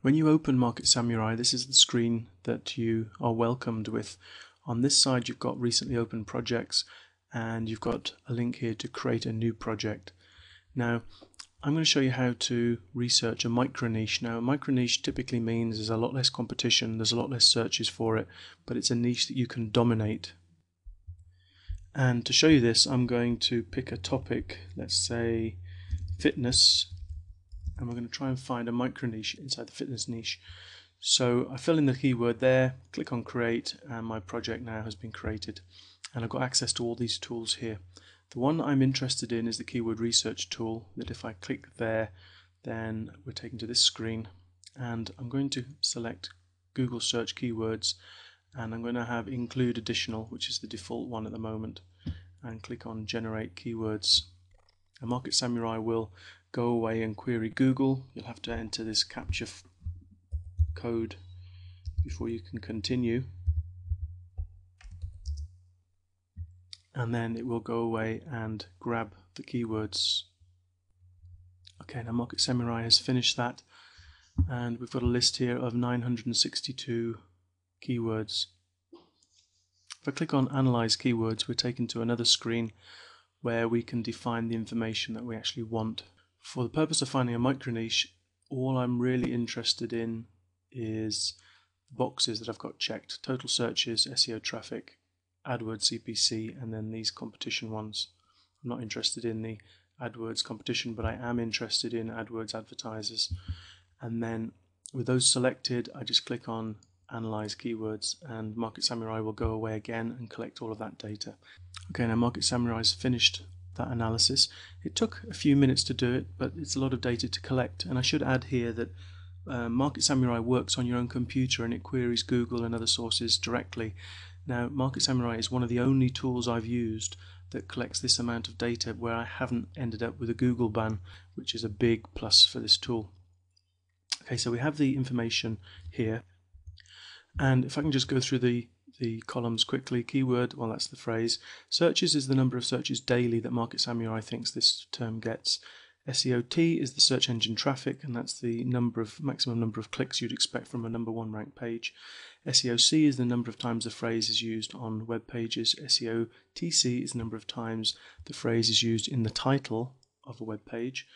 When you open Market Samurai, this is the screen that you are welcomed with. On this side you've got recently opened projects, and you've got a link here to create a new project. Now I'm going to show you how to research a micro niche. Now a micro niche typically means there's a lot less competition, there's a lot less searches for it, but it's a niche that you can dominate. And to show you this, I'm going to pick a topic, let's say fitness, and we're going to try and find a micro niche inside the fitness niche. So I fill in the keyword there, click on create, and my project now has been created, and I've got access to all these tools here. The one I'm interested in is the keyword research tool, that if I click there then we're taken to this screen, and I'm going to select Google search keywords, and I'm going to have include additional, which is the default one at the moment, and click on generate keywords. And Market Samurai will go away and query Google. You'll have to enter this captcha code before you can continue, and then it will go away and grab the keywords. Okay, now Market Samurai has finished that, and we've got a list here of 962 keywords. If I click on Analyze Keywords, we're taken to another screen where we can define the information that we actually want. For the purpose of finding a micro niche, all I'm really interested in is the boxes that I've got checked: total searches, SEO traffic, AdWords CPC, and then these competition ones. I'm not interested in the AdWords competition, but I am interested in AdWords advertisers. And then with those selected, I just click on Analyze Keywords, and Market Samurai will go away again and collect all of that data. Okay, now Market Samurai's finished that analysis. It took a few minutes to do it, but it's a lot of data to collect. And I should add here that Market Samurai works on your own computer, and it queries Google and other sources directly. Now Market Samurai is one of the only tools I've used that collects this amount of data where I haven't ended up with a Google ban, which is a big plus for this tool. Okay, so we have the information here, and if I can just go through the columns quickly. Keyword, well, that's the phrase. Searches is the number of searches daily that Market Samurai thinks this term gets. SEOT is the search engine traffic, and that's the maximum number of clicks you'd expect from a #1 ranked page. SEOC is the number of times the phrase is used on web pages. SEOTC is the number of times the phrase is used in the title of a web page,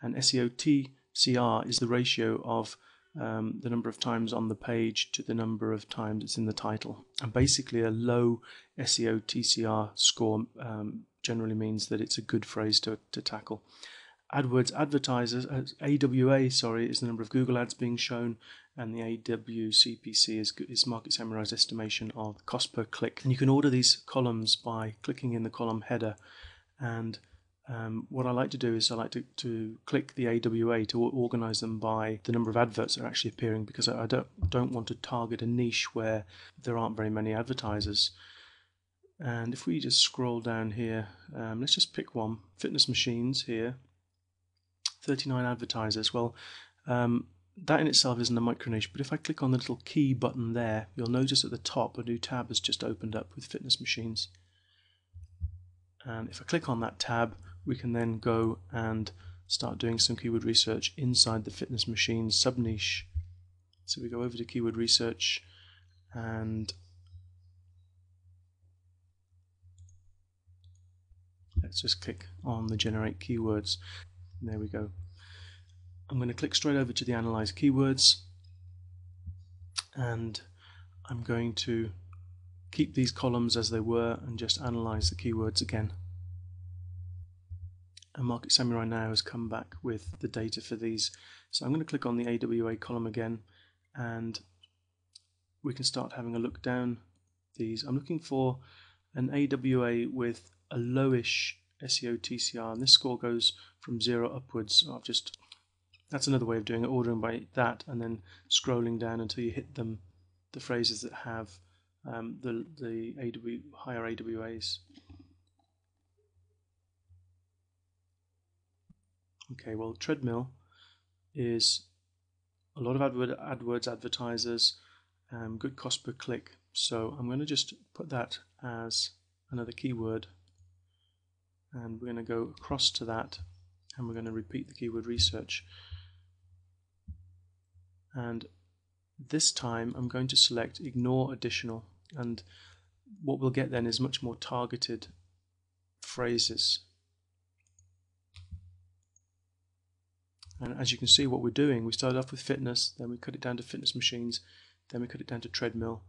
and SEOTCR is the ratio of the number of times on the page to the number of times it's in the title. And basically a low SEO TCR score generally means that it's a good phrase to tackle. AdWords advertisers, AWA, is the number of Google ads being shown, and the AWCPC is Market Samurai's estimation of cost per click. And you can order these columns by clicking in the column header, and what I like to do is I like to click the AWA to organize them by the number of adverts that are actually appearing, because I don't want to target a niche where there aren't very many advertisers. And if we just scroll down here, let's just pick one, fitness machines here, 39 advertisers. Well, that in itself isn't a micro niche, but if I click on the little key button there, you'll notice at the top a new tab has just opened up with fitness machines. And if I click on that tab, we can then go and start doing some keyword research inside the fitness machines sub-niche. So we go over to keyword research, and let's just click on the generate keywords. And there we go. I'm going to click straight over to the analyze keywords, and I'm going to keep these columns as they were and just analyze the keywords again. And Market Samurai now has come back with the data for these. So I'm going to click on the AWA column again, and we can start having a look down these. I'm looking for an AWA with a lowish SEO TCR, and this score goes from 0 upwards. So that's another way of doing it, ordering by that and then scrolling down until you hit the phrases that have the higher AWAs. Okay, well, treadmill is a lot of AdWords advertisers, good cost per click. So I'm going to just put that as another keyword, and we're going to go across to that, and we're going to repeat the keyword research. and this time I'm going to select ignore additional, and what we'll get then is much more targeted phrases. And as you can see, what we're doing, we started off with fitness, then we cut it down to fitness machines, then we cut it down to treadmill,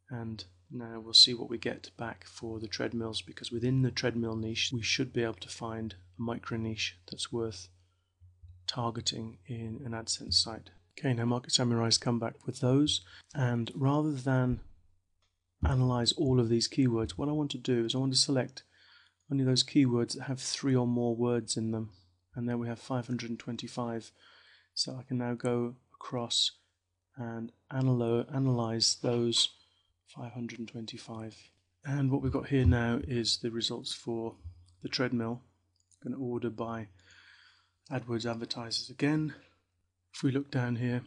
and now we'll see what we get back for the treadmills, because within the treadmill niche we should be able to find a micro niche that's worth targeting in an AdSense site. Okay, now Market Samurai's come back with those, and rather than analyze all of these keywords, what I want to do is I want to select only those keywords that have 3 or more words in them, and then we have 525. So I can now go across and analyze those 525. And what we've got here now is the results for the treadmill. I'm going to order by AdWords advertisers again. If we look down here,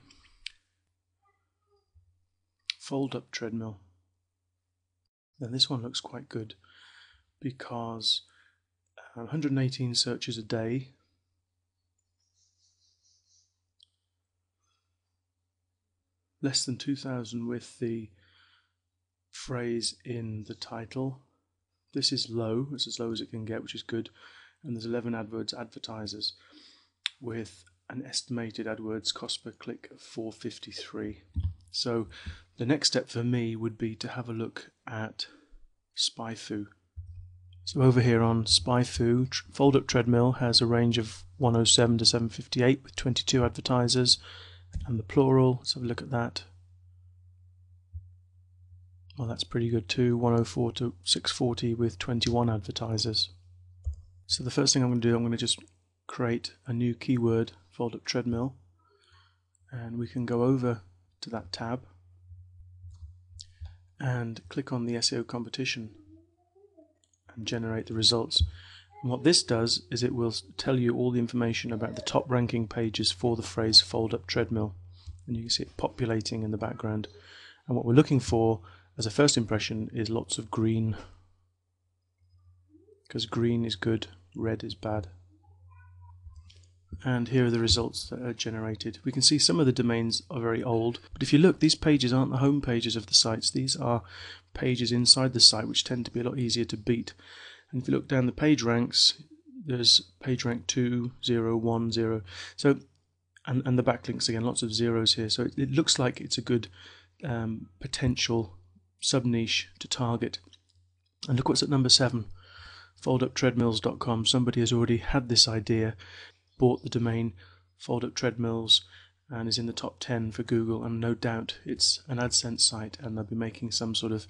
fold up treadmill. Then this one looks quite good because 118 searches a day, less than 2,000 with the phrase in the title. This is low, it's as low as it can get, which is good. And there's 11 AdWords advertisers with an estimated AdWords cost per click of 453. So the next step for me would be to have a look at SpyFu. So over here on SpyFu, Fold Up Treadmill has a range of 107 to 758 with 22 advertisers, and the plural, let's have a look at that. Well, that's pretty good too, 104 to 640 with 21 advertisers. So the first thing I'm going to do, I'm going to just create a new keyword, Fold Up Treadmill, and we can go over to that tab and click on the SEO Competition and generate the results. And what this does is it will tell you all the information about the top ranking pages for the phrase Fold Up Treadmill, and you can see it populating in the background. And what we're looking for as a first impression is lots of green, because green is good, red is bad. And here are the results that are generated. We can see some of the domains are very old, but if you look, these pages aren't the home pages of the sites. These are pages inside the site which tend to be a lot easier to beat. And if you look down the page ranks, there's page rank 2, 0, 1, 0. So, and the backlinks again, lots of zeros here. So it looks like it's a good potential sub-niche to target. And look what's at number 7, folduptreadmills.com. Somebody has already had this idea, bought the domain Fold Up Treadmills, and is in the top 10 for Google, and no doubt it's an AdSense site and they'll be making some sort of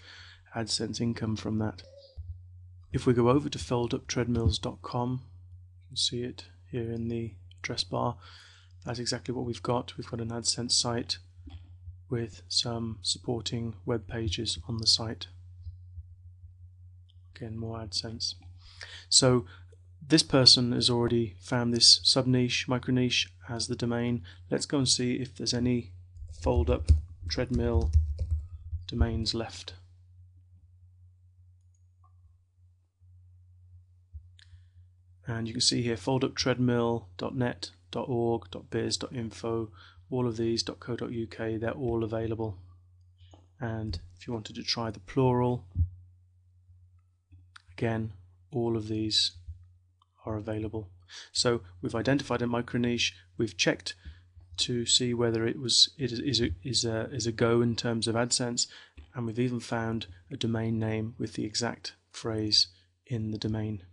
AdSense income from that. If we go over to folduptreadmills.com, you can see it here in the address bar. That's exactly what we've got. We've got an AdSense site with some supporting web pages on the site. Again, more AdSense. So this person has already found this sub-niche, micro-niche as the domain. Let's go and see if there's any Fold Up Treadmill domains left. And you can see here folduptreadmill.net, .org, .biz, .info, all of these, .co.uk, they're all available. And if you wanted to try the plural, again, all of these are available. So we've identified a micro niche, we've checked to see whether it is a go in terms of AdSense, and we've even found a domain name with the exact phrase in the domain.